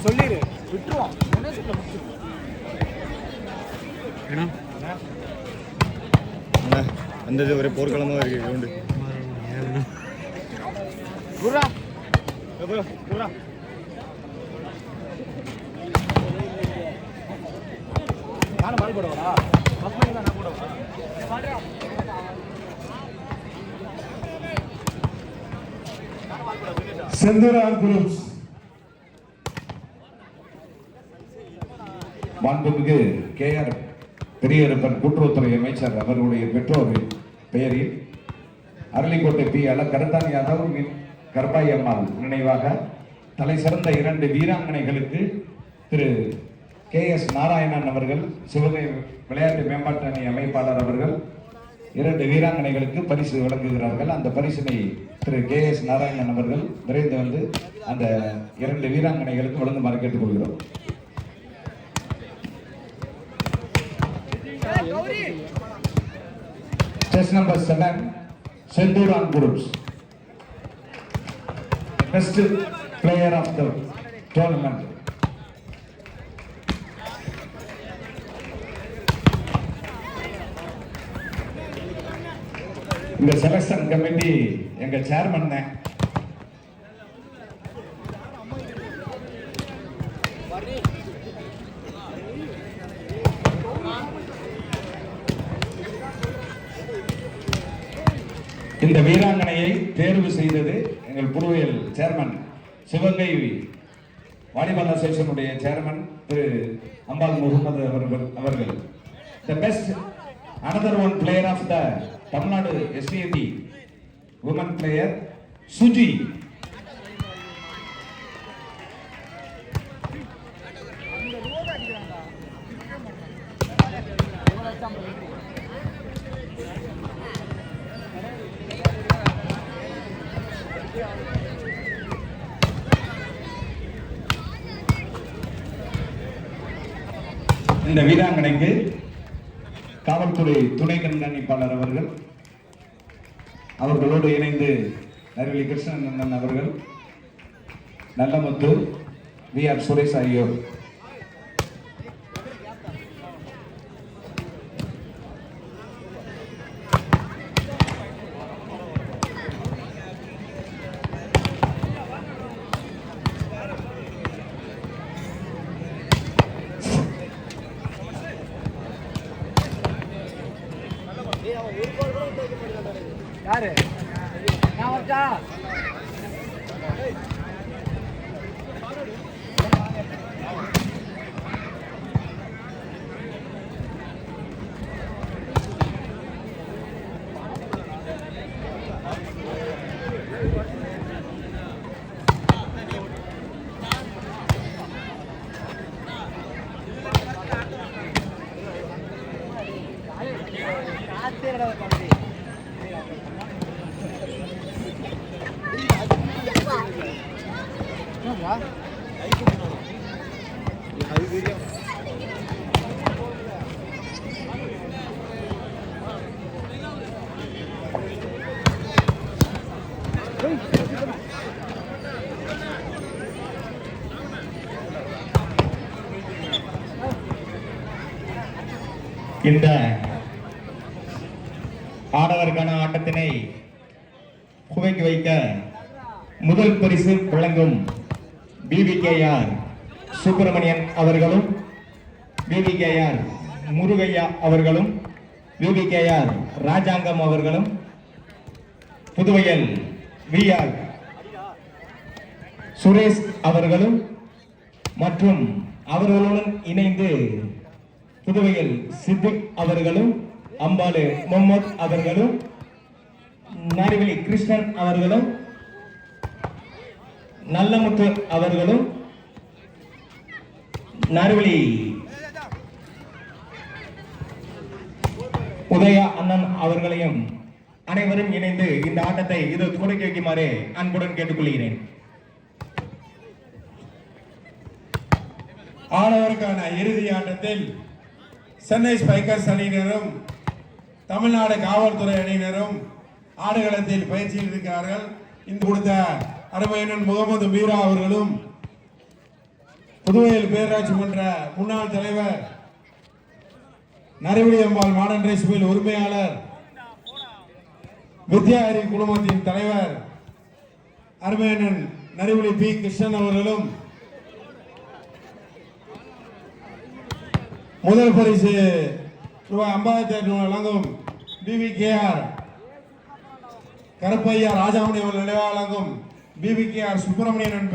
சொல்லிடு விட்டுருவோம். அந்த ஒரே போர்க்களமாக இருக்கு உண்டு. நானும் மாறி போடுவா செந்தூரான் குரூப்ஸ் மாண்புமிகு KR பெரியரப்பன் கூட்டுறவுத்துறை அமைச்சர் அவர்களுடைய பெற்றோரின் பெயரில் அரளிக்கோட்டை P. கருத்தான் யாதவ் கர்பாய் அம்மாள் நினைவாக தலை சிறந்த 2 வீராங்கனைகளுக்கு திரு KS நாராயணன் அவர்கள், சிவகங்கை விளையாட்டு மேம்பாட்டு அணி அமைப்பாளர் அவர்கள் 2 வீராங்கனைகளுக்கு பரிசு வழங்குகிறார்கள். அந்த பரிசினை திரு KS நாராயணன் அவர்கள் விரைந்து வந்து அந்த 2 வீராங்கனைகளுக்கு வழங்குமாறு கேட்டுக்கொள்கிறோம். Test number 7, Senduran Groups. Best player of the tournament. இந்த செலக்ஷன் கமிட்டி எங்க சேர்மன் தான். இந்த வீராங்கனையை தேர்வு செய்தது எங்கள் புதுவையில் சேர்மன், சிவகங்கை வாலிபால் அசோசியேஷனுடைய சேர்மன் திரு அம்பால் முகமது அவர்கள். The best another one player of the Tamil Nadu SCAT women player Suji. இந்த வீராங்கனைக்கு காவல்துறை துணை கண்காணிப்பாளர் அவர்களோடு இணைந்து நரிவெளி கிருஷ்ணன் அவர்கள், நல்லமுத்து, VR சுரேஷ் ஆகியோர். யாரு நான் வரட்டா? இந்த ஆடவருக்கான ஆட்டத்தினை துவக்கி வைக்க முதல் பரிசு வழங்கும் BVKR சுப்பிரமணியன் அவர்களும், BVKR முருகையா அவர்களும், BVKR ராஜாங்கம் அவர்களும், புதுவையில் VR சுரேஷ் அவர்களும் மற்றும் அவர்களுடன் இணைந்து புதுவையில் சித்திக் அவர்களும், அம்பாலு முகமது அவர்களும், நரிவெளி கிருஷ்ணன் அவர்களும், நல்லமுத்து அவர்களும், நரிவெளி உதயா அண்ணன் அவர்களையும் அனைவரும் இணைந்து இந்த ஆட்டத்தை இது துவக்கி வைக்குமாறு அன்புடன் கேட்டுக்கொள்கிறேன். ஆடவருக்கான இறுதி ஆட்டத்தில் சென்னை ஸ்பைக்கர்ஸ் அணியினரும் தமிழ்நாடு காவல்துறை அணியினரும் ஆடுகளத்தில் பயிற்சியில் இருக்கிறார்கள். இந்த கொடுத்த அருமையண்ணன் முகமது மீரா அவர்களும் புதுவையில் பேரூராட்சி மன்ற முன்னாள் தலைவர், நரிவிடி அம்பாள் மாடர்ன் ரைஸ் மில் உரிமையாளர், வித்யாஹரி குழுமத்தின் தலைவர் அருமையண்ணன் நரிவிடி பி கிருஷ்ணன் அவர்களும் முதல் பரிசு ரூபாய் 50,000 வழங்கும் BVKR கருப்பையா ராஜாமணி அவர்கள் நினைவாக வழங்கும் BVKR சுப்பிரமணியன்